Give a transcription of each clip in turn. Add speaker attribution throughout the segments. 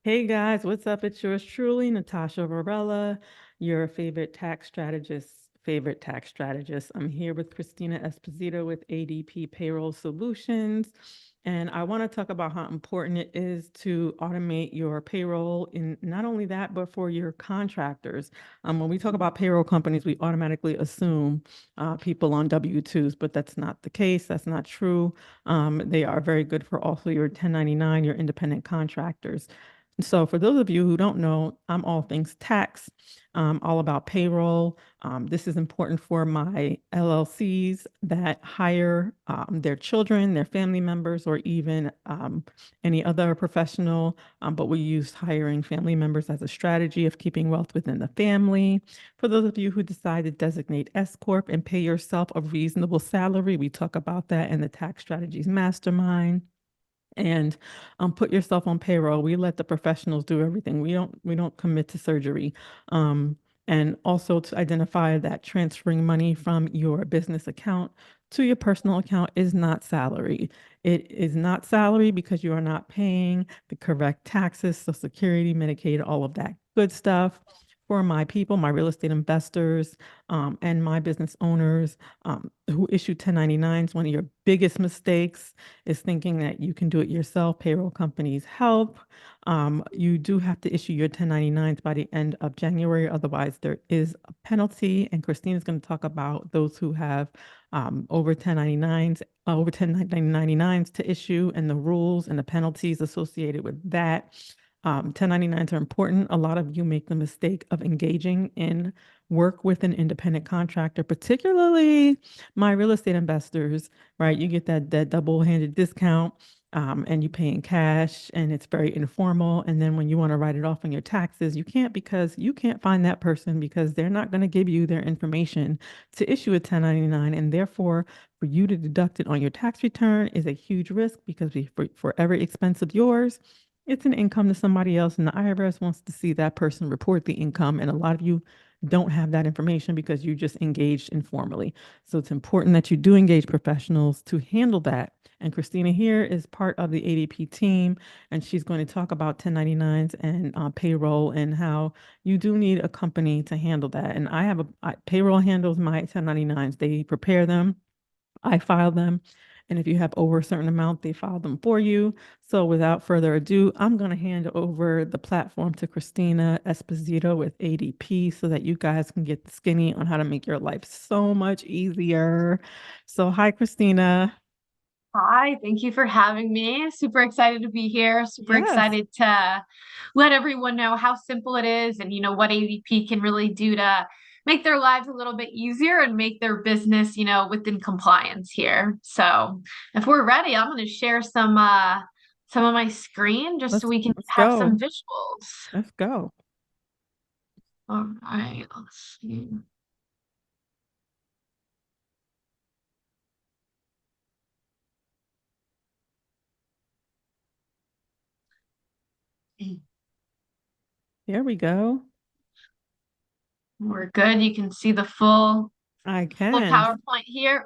Speaker 1: Hey guys, what's up? It's yours truly, Natasha Varela, your favorite tax strategist. I'm here with Christina Esposito with ADP Payroll Solutions. And I want to talk about how important it is to automate your payroll in not only that, but for your contractors. When we talk about payroll companies, we automatically assume people on W-2s, but that's not the case. That's not true. They are very good for also your 1099, your independent contractors. So for those of you who don't know, I'm all things tax, all about payroll. This is important for my LLCs that hire their children, their family members, or even any other professional. But we use hiring family members as a strategy of keeping wealth within the family. For those of you who decide to designate S Corp and pay yourself a reasonable salary, we talk about that in the Tax Strategies Mastermind. And put yourself on payroll. We let the professionals do everything. We don't commit to surgery. Um, and also to identify that transferring money from your business account to your personal account is not salary. It is not salary because you are not paying the correct taxes, Social Security, Medicaid, all of that good stuff. For my people, my real estate investors, and my business owners who issue 1099s, one of your biggest mistakes is thinking that you can do it yourself. Payroll companies help. You do have to issue your 1099s by the end of January. Otherwise, there is a penalty. And Christine is going to talk about those who have over 1099s to issue and the rules and the penalties associated with that. 1099s are important. A lot of you make the mistake of engaging in work with an independent contractor, particularly my real estate investors, right? You get that double-handed discount, and you pay in cash, and it's very informal. And then when you want to write it off on your taxes, you can't because you can't find that person because they're not going to give you their information to issue a 1099. And therefore, for you to deduct it on your tax return is a huge risk because for every expense of yours, it's an income to somebody else, and the IRS wants to see that person report the income. And a lot of you don't have that information because you just engaged informally. So it's important that you do engage professionals to handle that. And Christina here is part of the ADP team, and she's going to talk about 1099s and payroll and how you do need a company to handle that. And payroll handles my 1099s. They prepare them, I file them. And if you have over a certain amount, they file them for you. So without further ado, I'm going to hand over the platform to Christina Esposito with ADP so that you guys can get the skinny on how to make your life so much easier. So hi, Christina.
Speaker 2: Hi, thank you for having me. Super excited to be here. Super
Speaker 1: Yes.
Speaker 2: excited to let everyone know how simple it is and what ADP can really do to make their lives a little bit easier and make their business, within compliance here. So, if we're ready, I'm going to share some of my screen just so
Speaker 1: Let's
Speaker 2: we can
Speaker 1: let's
Speaker 2: have some
Speaker 1: go.
Speaker 2: visuals.
Speaker 1: Let's go.
Speaker 2: All right, let's see.
Speaker 1: Here we go.
Speaker 2: We're good. You can see the
Speaker 1: I
Speaker 2: full
Speaker 1: can.
Speaker 2: PowerPoint here.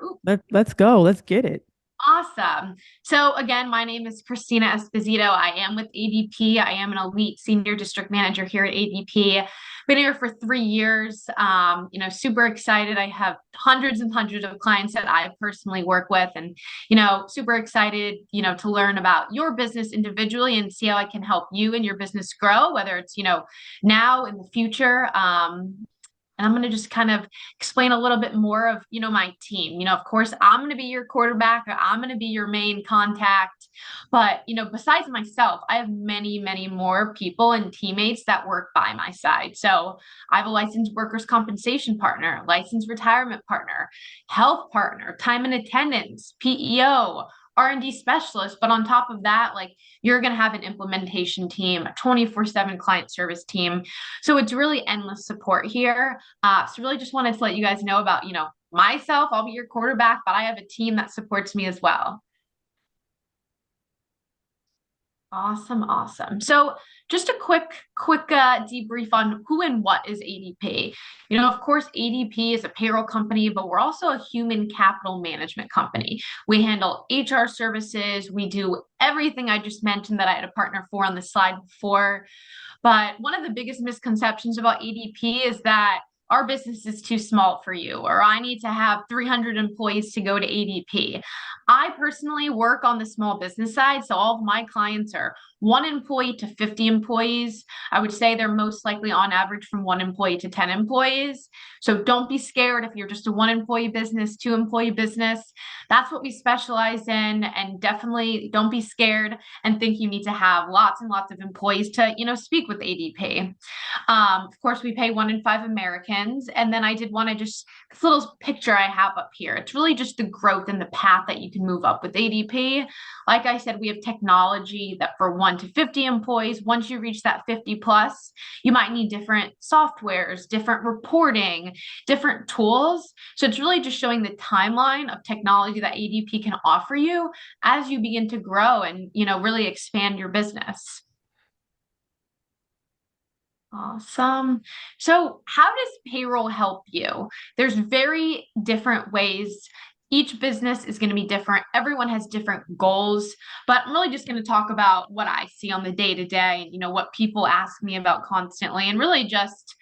Speaker 1: Let's go. Let's get it.
Speaker 2: Awesome. So again, my name is Christina Esposito. I am with ADP. I am an elite senior district manager here at ADP. Been here for 3 years. Super excited. I have hundreds and hundreds of clients that I personally work with, and super excited, to learn about your business individually and see how I can help you and your business grow, whether it's now in the future. And I'm going to just kind of explain a little bit more of, my team. Of course, I'm going to be your quarterback. I'm going to be your main contact. But, besides myself, I have many, many more people and teammates that work by my side. So I have a licensed workers' compensation partner, licensed retirement partner, health partner, time and attendance, PEO, R&D specialist. But on top of that, like you're going to have an implementation team, a 24/7 client service team. So it's really endless support here. So really just wanted to let you guys know about, myself. I'll be your quarterback, but I have a team that supports me as well. Awesome, awesome. So just a quick debrief on who and what is ADP. Of course, ADP is a payroll company, but we're also a human capital management company. We handle HR services. We do everything I just mentioned that I had a partner for on the slide before. But one of the biggest misconceptions about ADP is that our business is too small for you, or I need to have 300 employees to go to ADP. I personally work on the small business side, so all of my clients are 1 employee to 50 employees. I would say they're most likely on average from 1 employee to 10 employees. So don't be scared if you're just a 1 employee business, 2 employee business. That's what we specialize in. And definitely don't be scared and think you need to have lots and lots of employees to, speak with ADP. Of course, we pay 1 in 5 Americans. And then I did want to just, this little picture I have up here, it's really just the growth and the path that you can move up with ADP. Like I said, we have technology that for 1 to 50 employees, once you reach that 50 plus, you might need different softwares, different reporting, different tools. So it's really just showing the timeline of technology that ADP can offer you as you begin to grow and, really expand your business. Awesome. So, how does payroll help you? There's very different ways. Each business is going to be different. Everyone has different goals, but I'm really just going to talk about what I see on the day to day and, what people ask me about constantly, and really just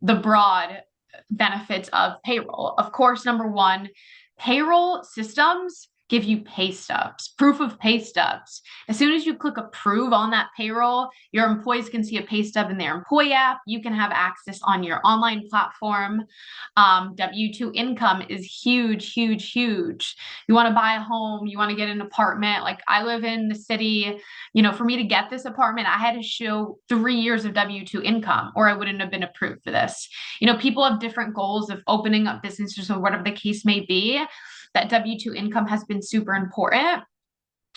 Speaker 2: the broad benefits of payroll. Of course, number one, payroll systems give you pay stubs, proof of pay stubs. As soon as you click approve on that payroll, your employees can see a pay stub in their employee app. You can have access on your online platform. W-2 income is huge, huge, huge. You want to buy a home, you want to get an apartment. Like I live in the city, for me to get this apartment, I had to show 3 years of W-2 income or I wouldn't have been approved for this. People have different goals of opening up businesses or whatever the case may be. That W-2 income has been super important.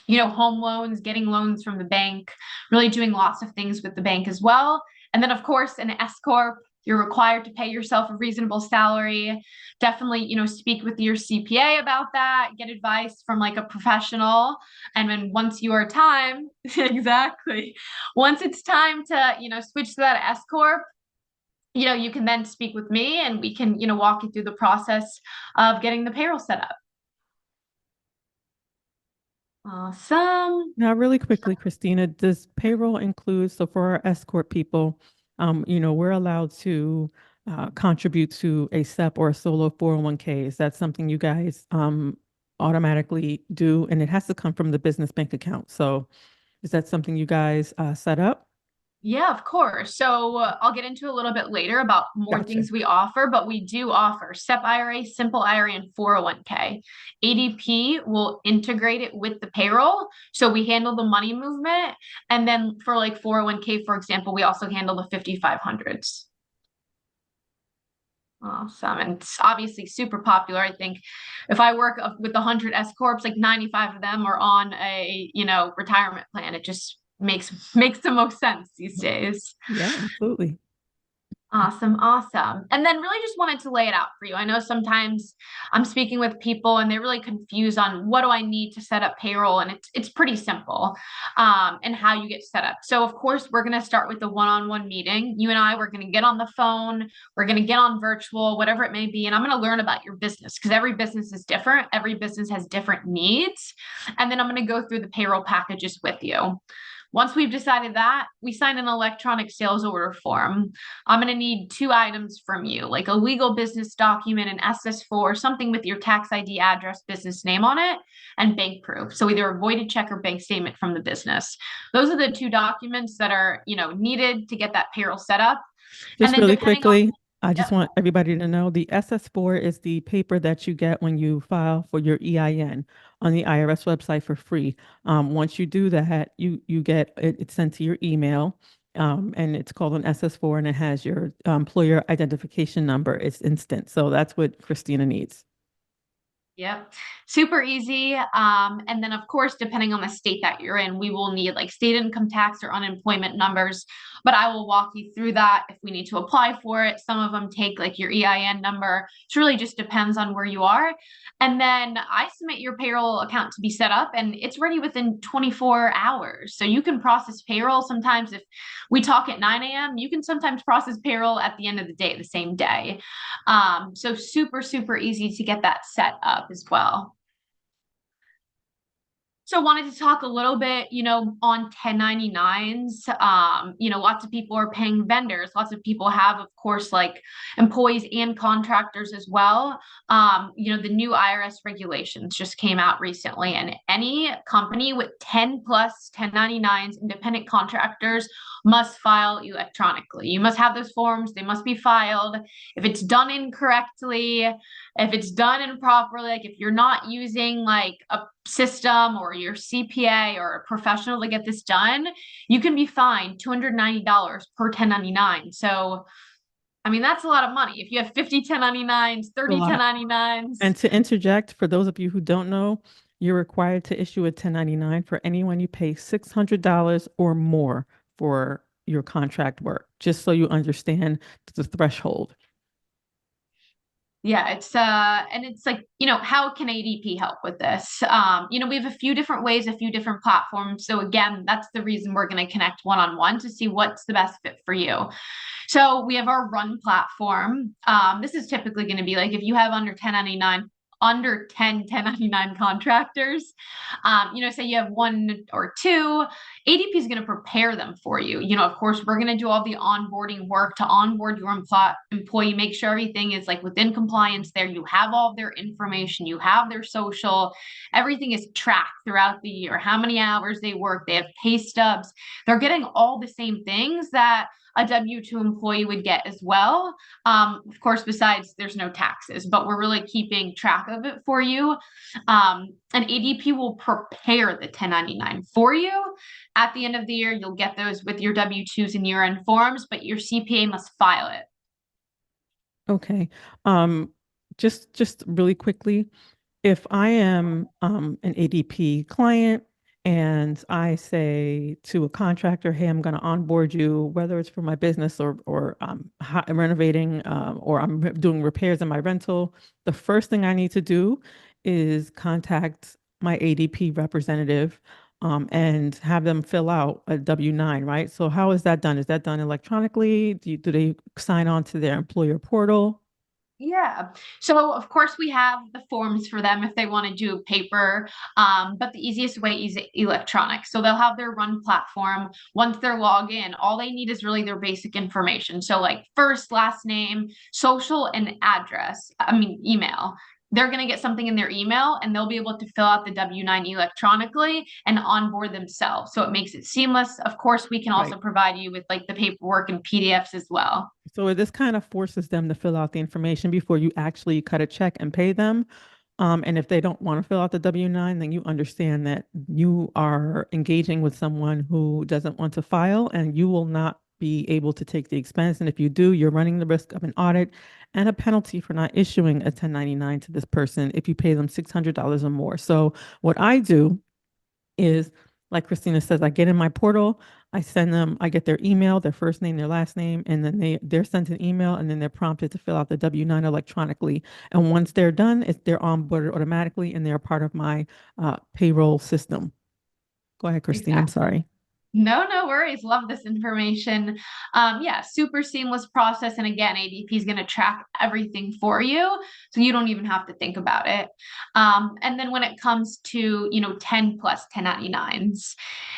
Speaker 2: Home loans, getting loans from the bank, really doing lots of things with the bank as well. And then, of course, an S Corp, you're required to pay yourself a reasonable salary. Definitely, speak with your CPA about that, get advice from like a professional. And then once you are time, exactly, once it's time to, switch to that S Corp, you can then speak with me and we can, walk you through the process of getting the payroll set up. Awesome.
Speaker 1: Now, really quickly, Christina, does payroll include, so for our S Corp people, we're allowed to contribute to a SEP or a solo 401k. Is that something you guys automatically do? And it has to come from the business bank account. So is that something you guys set up?
Speaker 2: Yeah, of course. So I'll get into a little bit later about more
Speaker 1: Gotcha.
Speaker 2: things we offer, but we do offer SEP IRA, Simple IRA, and 401k. ADP will integrate it with the payroll. So we handle the money movement. And then for like 401k, for example, we also handle the 5500s. Awesome. And it's obviously super popular. I think if I work with 100 S Corps, like 95 of them are on a, retirement plan. It just makes the most sense these days.
Speaker 1: Yeah, absolutely.
Speaker 2: Awesome, awesome. And then really just wanted to lay it out for you. I know sometimes I'm speaking with people and they're really confused on what do I need to set up payroll, and it's pretty simple, and how you get set up. So of course we're going to start with the one-on-one meeting. You and I, we're going to get on the phone, we're going to get on virtual, whatever it may be, and I'm going to learn about your business because every business is different. Every business has different needs, and then I'm going to go through the payroll packages with you. Once we've decided that, we sign an electronic sales order form. I'm going to need 2 items from you, like a legal business document, an SS4, something with your tax ID, address, business name on it, and bank proof. So either a voided check or bank statement from the business. Those are the 2 documents that are, needed to get that payroll set up.
Speaker 1: Just
Speaker 2: And then
Speaker 1: really
Speaker 2: depending on,
Speaker 1: quickly, I just
Speaker 2: yep,
Speaker 1: want everybody to know the SS4 is the paper that you get when you file for your EIN on the IRS website for free. Once you do that, you get it's sent to your email, and it's called an SS4, and it has your employer identification number. It's instant. So that's what Christina needs.
Speaker 2: Yep. Super easy. And then of course, depending on the state that you're in, we will need like state income tax or unemployment numbers, but I will walk you through that if we need to apply for it. Some of them take like your EIN number. It really just depends on where you are. And then I submit your payroll account to be set up and it's ready within 24 hours. So you can process payroll sometimes if we talk at 9 a.m., you can sometimes process payroll at the end of the day, the same day. So super, super easy to get that set up as well. So I wanted to talk a little bit, on 1099s. Lots of people are paying vendors. Lots of people have, of course, like employees and contractors as well. The new IRS regulations just came out recently, and any company with 10 plus 1099s, independent contractors, must file electronically. You must have those forms. They must be filed. If it's done incorrectly, if it's done improperly, like if you're not using like a system or your CPA or a professional to get this done, you can be fined $290 per 1099. So, I mean, that's a lot of money. If you have 50 1099s,
Speaker 1: A
Speaker 2: 30
Speaker 1: lot.
Speaker 2: 1099s.
Speaker 1: And to interject, for those of you who don't know, you're required to issue a 1099 for anyone you pay $600 or more for your contract work, just so you understand the threshold.
Speaker 2: Yeah, and it's like, how can ADP help with this? We have a few different ways, a few different platforms. So again, that's the reason we're going to connect one-on-one to see what's the best fit for you. So we have our run platform. This is typically going to be like if you have under 10 1099 contractors, say you have one or two, ADP is going to prepare them for you. Of course, we're going to do all the onboarding work to onboard your employee, make sure everything is like within compliance there. You have all of their information, you have their social, everything is tracked throughout the year, how many hours they work, they have pay stubs. They're getting all the same things that a W-2 employee would get as well. Of course, besides there's no taxes, but we're really keeping track of it for you. And ADP will prepare the 1099 for you. At the end of the year, you'll get those with your W-2s and year-end forms, but your CPA must file it.
Speaker 1: Okay. Just really quickly, if I am an ADP client and I say to a contractor, "Hey, I'm going to onboard you," whether it's for my business or renovating or I'm doing repairs in my rental, the first thing I need to do is contact my ADP representative and have them fill out a W-9, right? So how is that done? Is that done electronically? Do they sign on to their employer portal?
Speaker 2: Yeah. So of course we have the forms for them if they want to do paper, but the easiest way is electronic. So they'll have their run platform. Once they're logged in, all they need is really their basic information. So like first, last name, social, and email. They're going to get something in their email and they'll be able to fill out the W-9 electronically and onboard themselves. So it makes it seamless. Of course, we can also
Speaker 1: Right.
Speaker 2: provide you with like the paperwork and PDFs as well.
Speaker 1: So this kind of forces them to fill out the information before you actually cut a check and pay them. And if they don't want to fill out the W-9, then you understand that you are engaging with someone who doesn't want to file and you will not be able to take the expense. And if you do, you're running the risk of an audit and a penalty for not issuing a 1099 to this person if you pay them $600 or more. So what I do is, like Christina says, I get in my portal, I get their email, their first name, their last name, and then they're sent an email and then they're prompted to fill out the W-9 electronically. And once they're done, they're onboarded automatically and they're part of my payroll system. Go ahead, Christine. I'm
Speaker 2: Exactly.
Speaker 1: sorry.
Speaker 2: No worries. Love this information. Yeah, super seamless process. And again, ADP is going to track everything for you. So you don't even have to think about it. And then when it comes to, 10 plus 1099s,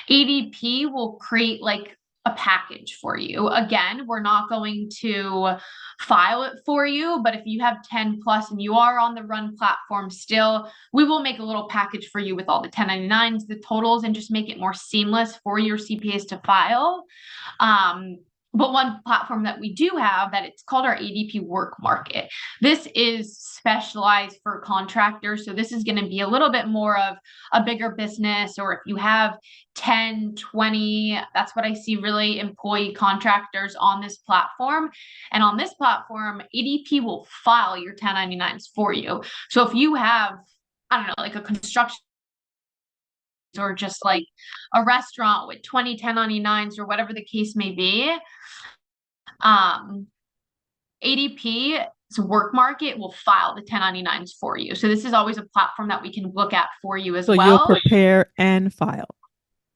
Speaker 2: ADP will create like a package for you. Again, we're not going to file it for you, but if you have 10 plus and you are on the run platform still, we will make a little package for you with all the 1099s, the totals, and just make it more seamless for your CPAs to file. But one platform that we do have that it's called our ADP Work Market. This is specialized for contractors. So this is going to be a little bit more of a bigger business, or if you have 10, 20, that's what I see really employee contractors on this platform. And on this platform, ADP will file your 1099s for you. So if you have I don't know, like a construction or just like a restaurant with 20 1099s or whatever the case may be, um, ADP's work market will file the 1099s for you. So this is always a platform that we can look at for you as
Speaker 1: So you'll
Speaker 2: well.
Speaker 1: prepare and file.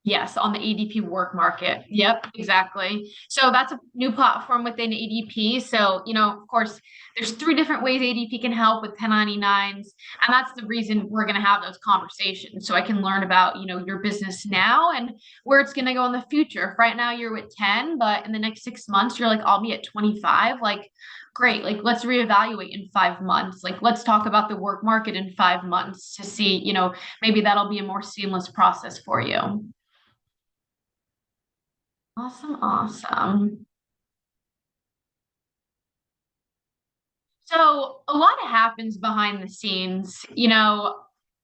Speaker 2: Yes, on the ADP work market. Yep, exactly. So that's a new platform within ADP. So, of course, there's 3 different ways ADP can help with 1099s. And that's the reason we're going to have those conversations. So I can learn about, your business now and where it's going to go in the future. If right now you're with 10, but in the next 6 months, you're like, I'll be at 25. Like, great. Like, let's reevaluate in 5 months. Like, let's talk about the work market in 5 months to see, maybe that'll be a more seamless process for you. Awesome, awesome. So a lot happens behind the scenes,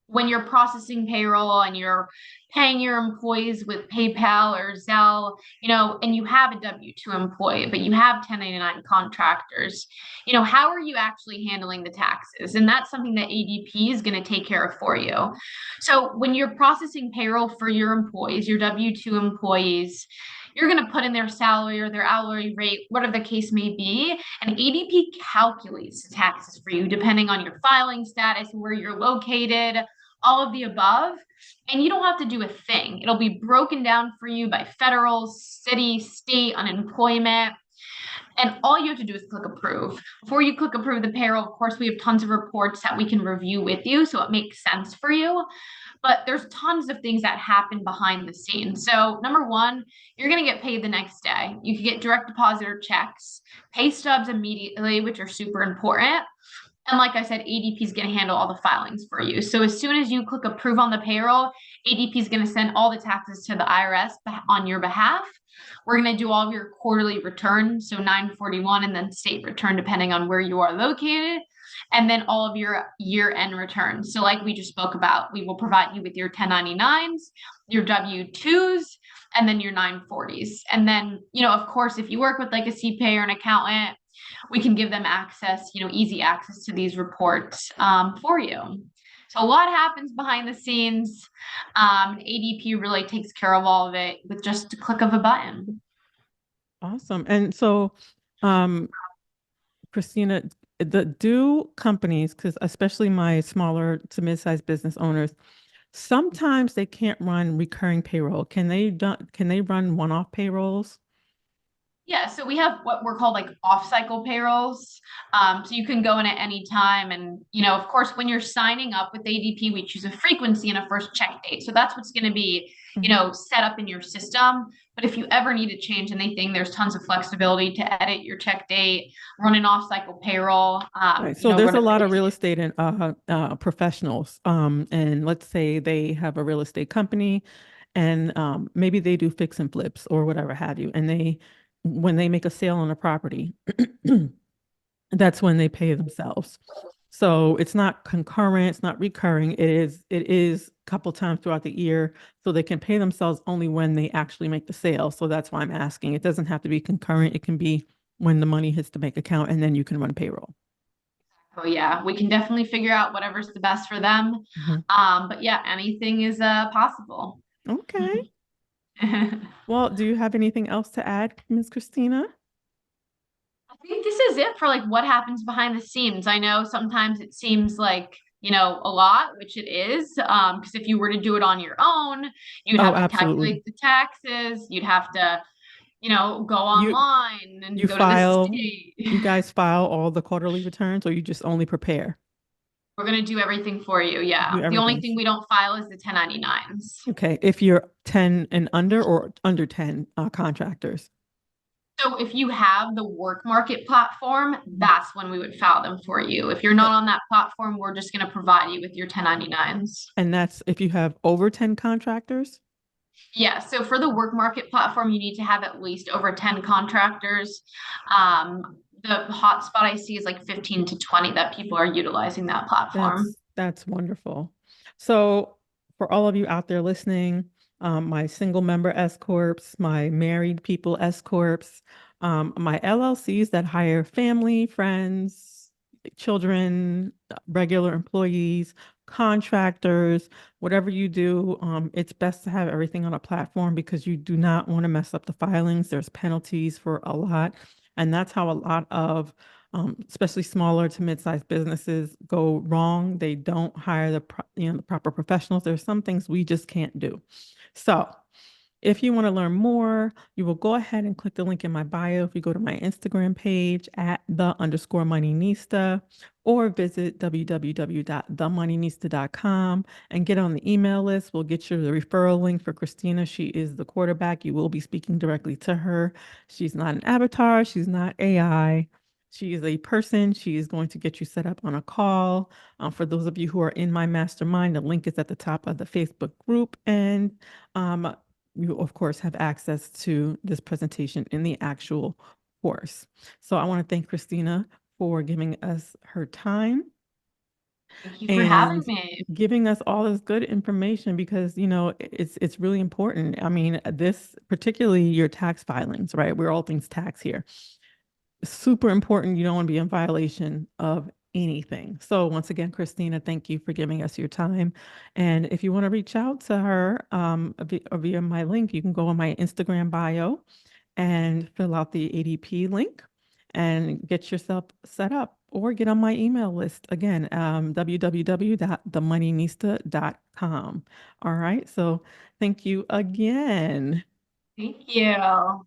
Speaker 2: when you're processing payroll and you're paying your employees with PayPal or Zelle, and you have a W-2 employee, but you have 1099 contractors, how are you actually handling the taxes? And that's something that ADP is going to take care of for you. So when you're processing payroll for your employees, your W-2 employees, you're going to put in their salary or their hourly rate, whatever the case may be, and ADP calculates the taxes for you depending on your filing status, where you're located, all of the above. And you don't have to do a thing. It'll be broken down for you by federal, city, state, unemployment. And all you have to do is click approve. Before you click approve the payroll, of course, we have tons of reports that we can review with you, so it makes sense for you. But there's tons of things that happen behind the scenes. So number one, you're going to get paid the next day. You can get direct deposit or checks, pay stubs immediately, which are super important. And like I said, ADP is going to handle all the filings for you. So as soon as you click approve on the payroll, ADP is going to send all the taxes to the IRS on your behalf. We're going to do all of your quarterly returns, so 941 and then state return, depending on where you are located, and then all of your year-end returns. So like we just spoke about, we will provide you with your 1099s, your W-2s, and then your 940s. And then, of course, if you work with like a CPA or an accountant, we can give them access, easy access to these reports for you. So a lot happens behind the scenes. ADP really takes care of all of it with just a click of a button.
Speaker 1: Awesome. And so, Christina, do companies, because especially my smaller to mid-sized business owners, sometimes they can't run recurring payroll. Can they run one-off payrolls?
Speaker 2: Yeah, so we have what we're called like off-cycle payrolls. So you can go in at any time. And, of course, when you're signing up with ADP, we choose a frequency and a first check date. So that's what's going to be, set up in your system. But if you ever need to change anything, there's tons of flexibility to edit your check date, run an off-cycle payroll.
Speaker 1: Right. So there's a lot of real estate and professionals. And let's say they have a real estate company and maybe they do fix and flips or whatever have you. And when they make a sale on a property, that's when they pay themselves. So it's not concurrent, it's not recurring. It is a couple times throughout the year. So they can pay themselves only when they actually make the sale. So that's why I'm asking. It doesn't have to be concurrent. It can be when the money hits the bank account and then you can run payroll.
Speaker 2: Oh yeah, we can definitely figure out whatever's the best for them. But yeah, anything is possible.
Speaker 1: Okay. Well, do you have anything else to add, Ms. Christina?
Speaker 2: I think this is it for like what happens behind the scenes. I know sometimes it seems like, a lot, which it is. Because if you were to do it on your own, you'd
Speaker 1: Oh,
Speaker 2: have to
Speaker 1: absolutely.
Speaker 2: calculate the taxes, you'd have to, go
Speaker 1: You
Speaker 2: online and
Speaker 1: you
Speaker 2: go to the
Speaker 1: file,
Speaker 2: state.
Speaker 1: you guys file all the quarterly returns, or you just only prepare?
Speaker 2: We're gonna do everything for you. Yeah.
Speaker 1: Do
Speaker 2: The only
Speaker 1: everything.
Speaker 2: thing we don't file is the 1099s.
Speaker 1: Okay. If you're 10 and under or under 10 contractors.
Speaker 2: So if you have the work market platform, that's when we would file them for you. If you're not on that platform, we're just going to provide you with your 1099s.
Speaker 1: And that's if you have over 10 contractors?
Speaker 2: Yeah, so for the work market platform, you need to have at least over 10 contractors. The hotspot I see is like 15 to 20 that people are utilizing that platform.
Speaker 1: That's wonderful. So for all of you out there listening, my single member S corps, my married people S corps, my LLCs that hire family, friends, children, regular employees, contractors, whatever you do, it's best to have everything on a platform because you do not want to mess up the filings. There's penalties for a lot. And that's how a lot of, especially smaller to mid-sized businesses go wrong. They don't hire the proper professionals. There's some things we just can't do. So if you want to learn more, you will go ahead and click the link in my bio. If you go to my Instagram page at @the_moneynista or visit www.themoneynista.com and get on the email list. We'll get you the referral link for Christina. She is the quarterback. You will be speaking directly to her. She's not an avatar. She's not AI. She is a person. She is going to get you set up on a call. For those of you who are in my mastermind, the link is at the top of the Facebook group. And you, of course, have access to this presentation in the actual course. So I want to thank Christina for giving us her time
Speaker 2: Thank you for having me.
Speaker 1: giving us all this good information because, it's really important. I mean, this, particularly your tax filings, right? We're all things tax here. Super important. You don't want to be in violation of anything. So once again, Christina, thank you for giving us your time. And if you want to reach out to her via my link, you can go on my Instagram bio and fill out the ADP link and get yourself set up or get on my email list. Again, www.themoneynista.com. All right. So thank you again.
Speaker 2: Thank you.